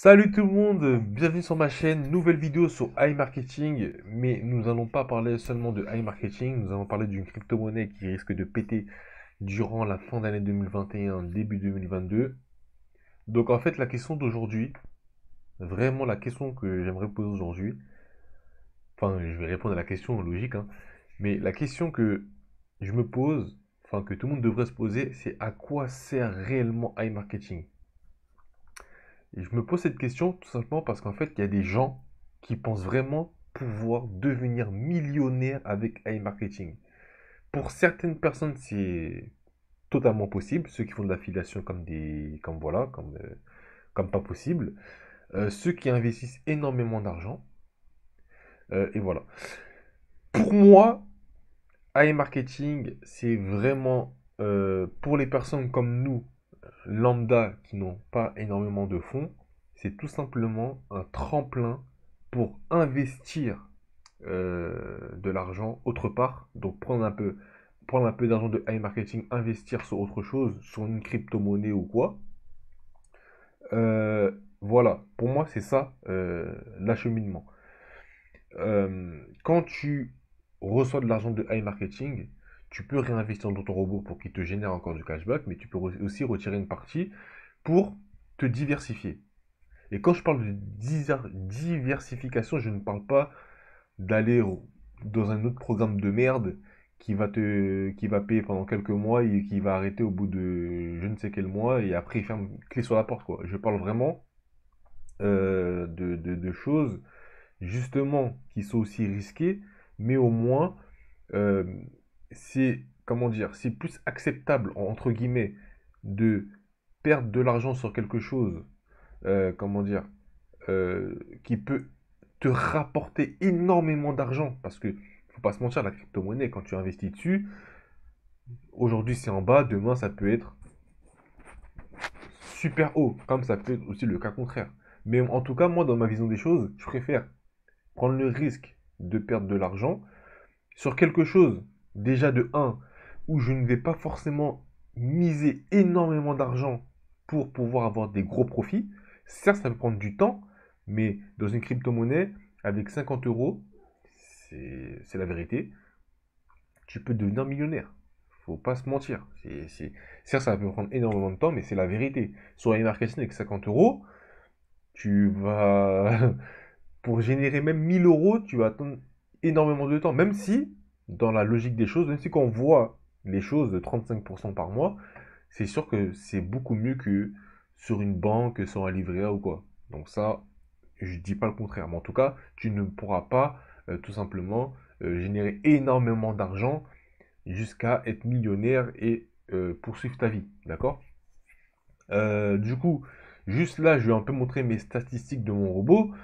Salut tout le monde, bienvenue sur ma chaîne, nouvelle vidéo sur iMarketing, mais nous allons pas parler seulement de iMarketing, nous allons parler d'une crypto-monnaie qui risque de péter durant la fin d'année 2021, début 2022. Donc en fait la question d'aujourd'hui, vraiment la question que j'aimerais poser aujourd'hui, enfin je vais répondre à la question logique, hein, mais la question que je me pose, enfin que tout le monde devrait se poser, c'est à quoi sert réellement iMarketing? Et je me pose cette question tout simplement parce qu'en fait, il y a des gens qui pensent vraiment pouvoir devenir millionnaire avec iMarketing. Pour certaines personnes, c'est totalement possible. Ceux qui font de l'affiliation comme voilà, comme pas possible. Ceux qui investissent énormément d'argent. Et voilà. Pour moi, iMarketing, c'est vraiment pour les personnes comme nous, lambda, qui n'ont pas énormément de fonds, c'est tout simplement un tremplin pour investir de l'argent autre part. Donc prendre un peu d'argent de high marketing, investir sur autre chose, sur une crypto-monnaie ou quoi. Voilà, pour moi c'est ça l'acheminement. Quand tu reçois de l'argent de high marketing, tu peux réinvestir dans ton robot pour qu'il te génère encore du cashback, mais tu peux aussi retirer une partie pour te diversifier. Et quand je parle de diversification, je ne parle pas d'aller dans un autre programme de merde qui va payer pendant quelques mois et qui va arrêter au bout de je ne sais quel mois et après il ferme clé sur la porte quoi. Je parle vraiment de choses justement qui sont aussi risquées, mais au moins euh, c'est comment dire, c'est plus acceptable entre guillemets de perdre de l'argent sur quelque chose, comment dire, qui peut te rapporter énormément d'argent. Parce que, faut pas se mentir, la crypto-monnaie, quand tu investis dessus, aujourd'hui c'est en bas, demain ça peut être super haut, comme ça peut être aussi le cas contraire. Mais en tout cas, moi, dans ma vision des choses, je préfère prendre le risque de perdre de l'argent sur quelque chose, déjà de un où je ne vais pas forcément miser énormément d'argent pour pouvoir avoir des gros profits. Certes, ça peut prendre du temps, mais dans une crypto-monnaie, avec 50 euros, c'est la vérité, tu peux devenir millionnaire. Faut pas se mentir. Certes, ça peut prendre énormément de temps, mais c'est la vérité. Sur iMarketing avec 50 euros, tu vas, pour générer même 1000 euros, tu vas attendre énormément de temps. Même si, dans la logique des choses, même si quand on voit les choses de 35% par mois, c'est sûr que c'est beaucoup mieux que sur une banque, sur un livret A ou quoi. Donc ça, je dis pas le contraire. Mais en tout cas, tu ne pourras pas tout simplement générer énormément d'argent jusqu'à être millionnaire et poursuivre ta vie. D'accord? Du coup, juste là, je vais un peu montrer mes statistiques de mon robot.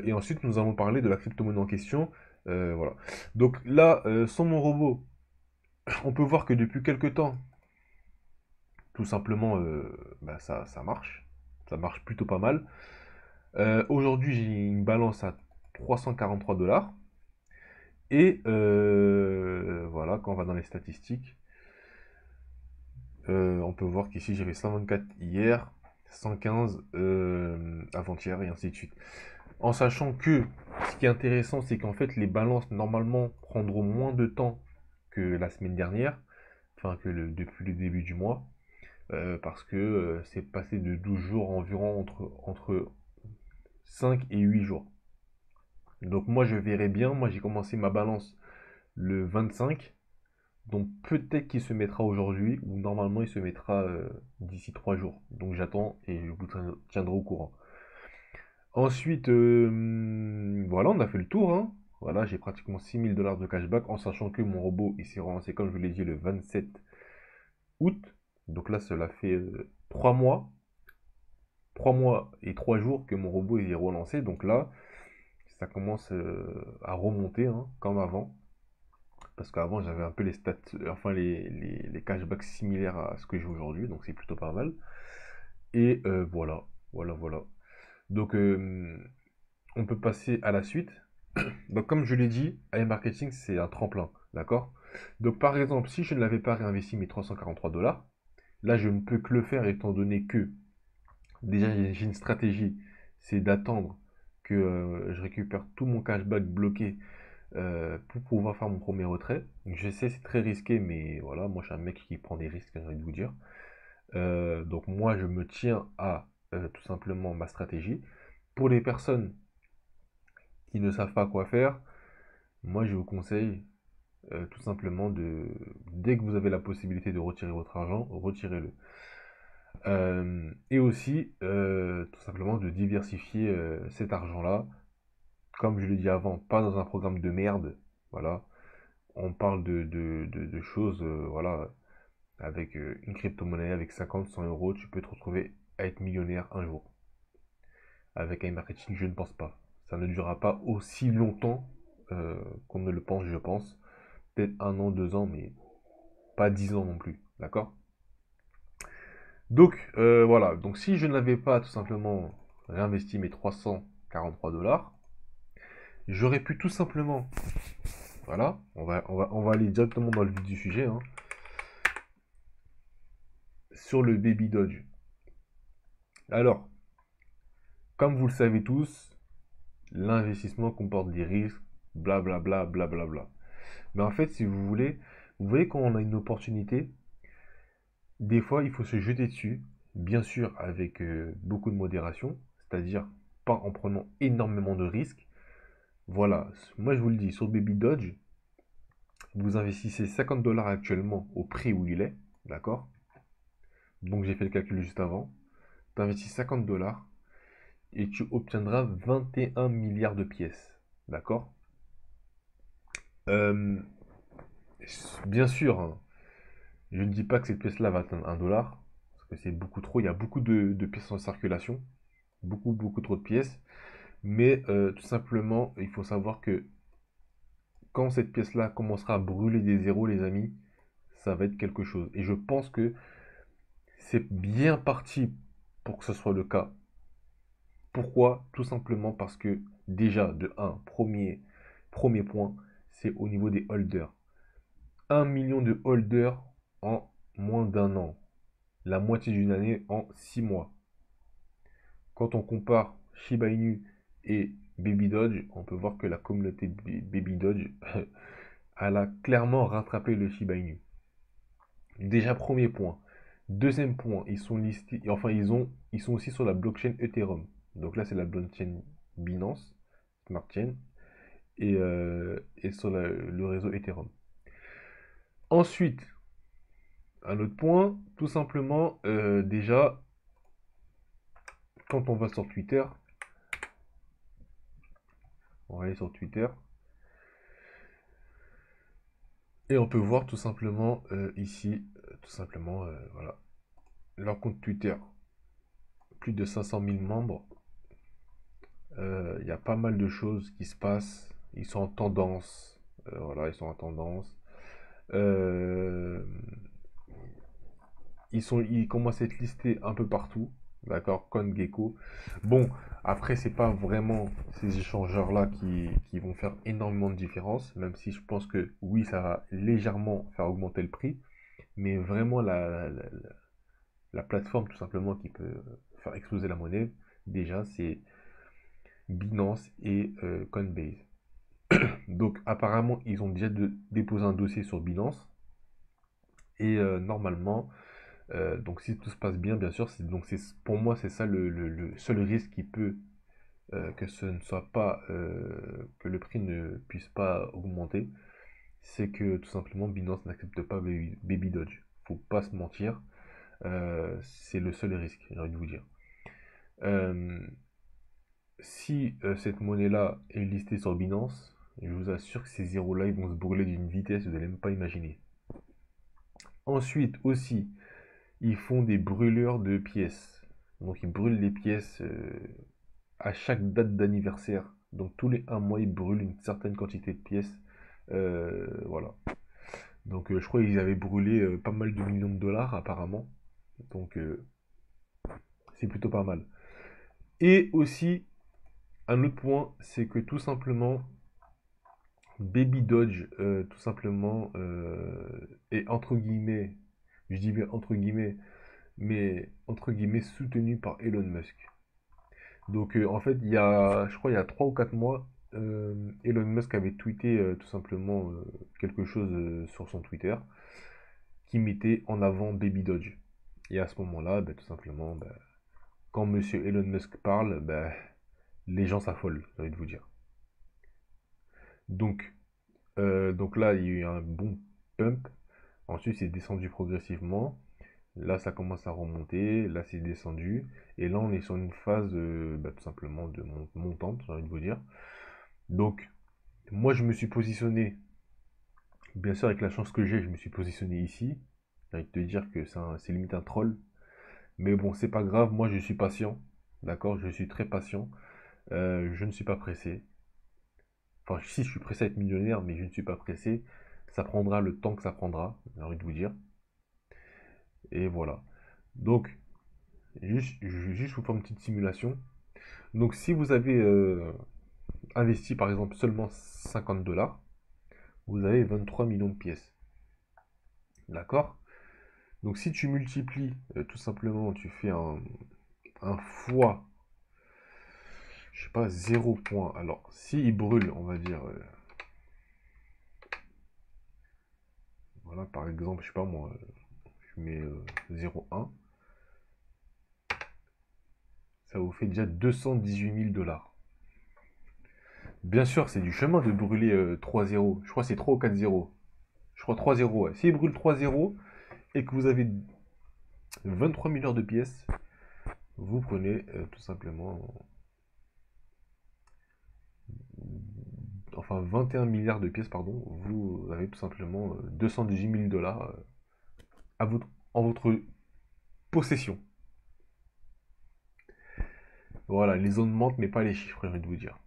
Et ensuite, nous allons parler de la crypto-monnaie en question. Voilà. Donc là, sans mon robot, on peut voir que depuis quelques temps, tout simplement, bah, ça marche. Ça marche plutôt pas mal. Aujourd'hui, j'ai une balance à 343 dollars. Et voilà, quand on va dans les statistiques, on peut voir qu'ici j'avais 124 hier, 115 avant-hier et ainsi de suite. En sachant que ce qui est intéressant, c'est qu'en fait les balances normalement prendront moins de temps que la semaine dernière, enfin depuis le début du mois, parce que c'est passé de 12 jours environ entre 5 et 8 jours. Donc moi je verrai bien, moi j'ai commencé ma balance le 25. Donc peut-être qu'il se mettra aujourd'hui, ou normalement il se mettra d'ici 3 jours. Donc j'attends et je vous tiendrai au courant. Ensuite, voilà, on a fait le tour, hein. Voilà, j'ai pratiquement 6000 dollars de cashback, en sachant que mon robot il s'est relancé, comme je vous l'ai dit, le 27 août. Donc là, cela fait 3 mois, 3 mois et 3 jours que mon robot il est relancé. Donc là, ça commence à remonter, hein, comme avant. Parce qu'avant, j'avais un peu les stats, enfin les cashbacks similaires à ce que j'ai aujourd'hui, donc c'est plutôt pas mal. Et voilà, voilà. Donc, on peut passer à la suite. Donc, comme je l'ai dit, iMarketing, c'est un tremplin, d'accord? Donc, par exemple, si je ne l'avais pas réinvesti mes 343 dollars, là, je ne peux que le faire étant donné que, déjà, j'ai une stratégie c'est d'attendre que je récupère tout mon cashback bloqué pour pouvoir faire mon premier retrait. Donc, je sais, c'est très risqué, mais voilà, moi je suis un mec qui prend des risques, j'ai envie de vous dire. Donc moi, je me tiens à tout simplement ma stratégie. Pour les personnes qui ne savent pas quoi faire, moi je vous conseille tout simplement dès que vous avez la possibilité de retirer votre argent, retirez-le. Et aussi, tout simplement, de diversifier cet argent-là. Comme je l'ai dit avant, pas dans un programme de merde. Voilà. On parle de choses, voilà, avec une crypto-monnaie, avec 50, 100 euros, tu peux te retrouver à être millionnaire un jour. Avec un marketing, je ne pense pas. Ça ne durera pas aussi longtemps euh, qu'on ne le pense, je pense. Peut-être un an, 2 ans, mais pas 10 ans non plus. D'accord? Donc, voilà. Donc, si je n'avais pas tout simplement réinvesti mes 343 $, j'aurais pu tout simplement, voilà, on va aller directement dans le vif du sujet, hein, sur le Baby Dodge. Alors, comme vous le savez tous, l'investissement comporte des risques, blablabla, blablabla. Mais en fait, si vous voyez quand on a une opportunité, des fois, il faut se jeter dessus, bien sûr avec beaucoup de modération, c'est-à-dire pas en prenant énormément de risques. Voilà, moi je vous le dis, sur Baby Dodge, vous investissez 50 $ actuellement au prix où il est, d'accord? Donc j'ai fait le calcul juste avant. Tu investis 50 $ et tu obtiendras 21 milliards de pièces, d'accord? Euh, Bien sûr, hein, je ne dis pas que cette pièce-là va atteindre 1 $, parce que c'est beaucoup trop. Il y a beaucoup de pièces en circulation, beaucoup, beaucoup trop de pièces. Mais tout simplement, il faut savoir que quand cette pièce-là commencera à brûler des zéros, les amis, ça va être quelque chose. Et je pense que c'est bien parti pour que ce soit le cas. Pourquoi? Tout simplement parce que déjà, de un, premier point, c'est au niveau des holders. 1 million de holders en moins d'un an. La moitié d'une année en 6 mois. Quand on compare Shiba Inu et Baby Dodge, on peut voir que la communauté Baby Dodge, elle a clairement rattrapé le Shiba Inu. Déjà, premier point. Deuxième point, ils sont listés, enfin, ils sont aussi sur la blockchain Ethereum. Donc là, c'est la blockchain Binance, Smart Chain, et sur le réseau Ethereum. Ensuite, un autre point, tout simplement, déjà, quand on va sur Twitter, on va aller sur Twitter, et on peut voir tout simplement ici, tout simplement, voilà, leur compte Twitter. Plus de 500 000 membres. Il y a pas mal de choses qui se passent. Ils sont en tendance. Voilà, ils sont en tendance. Euh, ils commencent à être listés un peu partout. D'accord, CoinGecko. Bon, après, c'est pas vraiment ces échangeurs-là qui vont faire énormément de différence, même si je pense que oui, ça va légèrement faire augmenter le prix. Mais vraiment, la plateforme, tout simplement, qui peut faire exploser la monnaie, déjà, c'est Binance et Coinbase. Donc apparemment, ils ont déjà déposé un dossier sur Binance. Et normalement, donc si tout se passe bien, bien sûr, pour moi, c'est ça le seul risque qui peut que ce ne soit pas que le prix ne puisse pas augmenter, c'est que tout simplement Binance n'accepte pas Baby Dodge. Faut pas se mentir, c'est le seul risque, j'ai envie de vous dire. Euh, Si cette monnaie-là est listée sur Binance, je vous assure que ces zéros-là, ils vont se brûler d'une vitesse, vous n'allez même pas imaginer. Ensuite, aussi, ils font des brûleurs de pièces. Donc, ils brûlent les pièces à chaque date d'anniversaire. Donc, tous les 1 mois, ils brûlent une certaine quantité de pièces. Voilà. Donc, je crois qu'ils avaient brûlé pas mal de millions de dollars, apparemment. Donc, c'est plutôt pas mal. Et aussi, un autre point, c'est que tout simplement, Baby Dodge, tout simplement, est entre guillemets, je dis bien entre guillemets, mais entre guillemets soutenu par Elon Musk. Donc en fait, je crois il y a 3 ou 4 mois, Elon Musk avait tweeté tout simplement quelque chose sur son Twitter qui mettait en avant Baby Doge. Et à ce moment-là, bah, tout simplement, bah, quand monsieur Elon Musk parle, bah, les gens s'affolent, j'ai envie de vous dire. Donc, donc là, il y a eu un bon pump. Ensuite, c'est descendu progressivement. Là, ça commence à remonter. Là, c'est descendu. Et là, on est sur une phase bah, tout simplement de montante, j'ai envie de vous dire. Donc, moi, je me suis positionné, bien sûr, avec la chance que j'ai, je me suis positionné ici. J'ai envie de te dire que c'est limite un troll. Mais bon, c'est pas grave. Moi, je suis patient. D'accord? Je suis très patient. Je ne suis pas pressé. Enfin, si je suis pressé à être millionnaire, mais je ne suis pas pressé. Ça prendra le temps que ça prendra, j'ai envie de vous dire. Et voilà. Donc, juste vous faire une petite simulation. Donc, si vous avez investi par exemple seulement 50 $, vous avez 23 millions de pièces. D'accord? Donc, si tu multiplies tout simplement, tu fais un fois, je sais pas, 0 point. Alors, si il brûle, on va dire, voilà, par exemple, je sais pas moi, je mets 0,1, ça vous fait déjà 218 000 $. Bien sûr, c'est du chemin de brûler 3 zéros. Je crois que c'est 3 ou 4 zéros. Je crois 3 zéros, ouais. S'il brûle 3 zéros et que vous avez 23 milliards de pièces, vous prenez tout simplement, enfin 21 milliards de pièces, pardon, vous avez tout simplement 218 000 $ à en votre possession. Voilà, les zones mentent, mais pas les chiffres, j'ai envie de vous dire.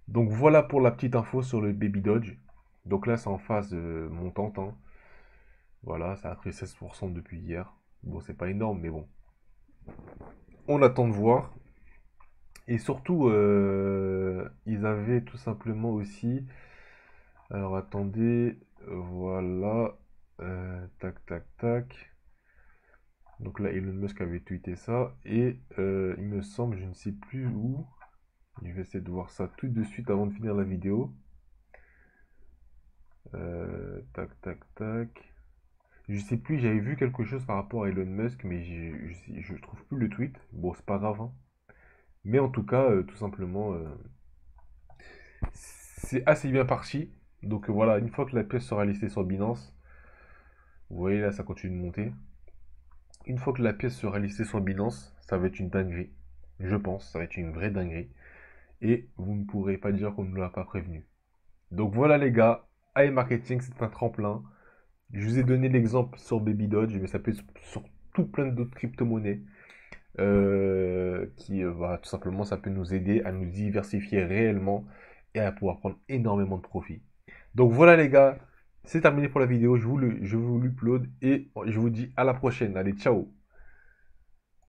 Donc voilà pour la petite info sur le Baby Dodge. Donc là, c'est en phase montante, hein. Voilà, ça a pris 16% depuis hier. Bon, c'est pas énorme, mais bon. On attend de voir. Et surtout, ils avaient tout simplement aussi. Alors attendez, voilà. Tac, tac, tac. Donc là, Elon Musk avait tweeté ça. Et il me semble, je ne sais plus où. Je vais essayer de voir ça tout de suite avant de finir la vidéo. Tac, tac, tac. Je sais plus, j'avais vu quelque chose par rapport à Elon Musk, mais je trouve plus le tweet. Bon, c'est pas grave, hein. Mais en tout cas, tout simplement, c'est assez bien parti. Donc voilà, une fois que la pièce sera listée sur Binance, vous voyez là, ça continue de monter. Une fois que la pièce sera listée sur Binance, ça va être une dinguerie. Je pense, ça va être une vraie dinguerie. Et vous ne pourrez pas dire qu'on ne l'a pas prévenu. Donc voilà les gars, AI Marketing, c'est un tremplin. Je vous ai donné l'exemple sur Baby Dodge, mais ça peut être sur tout plein d'autres crypto-monnaies. Bah, tout simplement, ça peut nous aider à nous diversifier réellement et à pouvoir prendre énormément de profit. Donc voilà les gars, c'est terminé pour la vidéo. Je vous l'upload et je vous dis à la prochaine. Allez, ciao!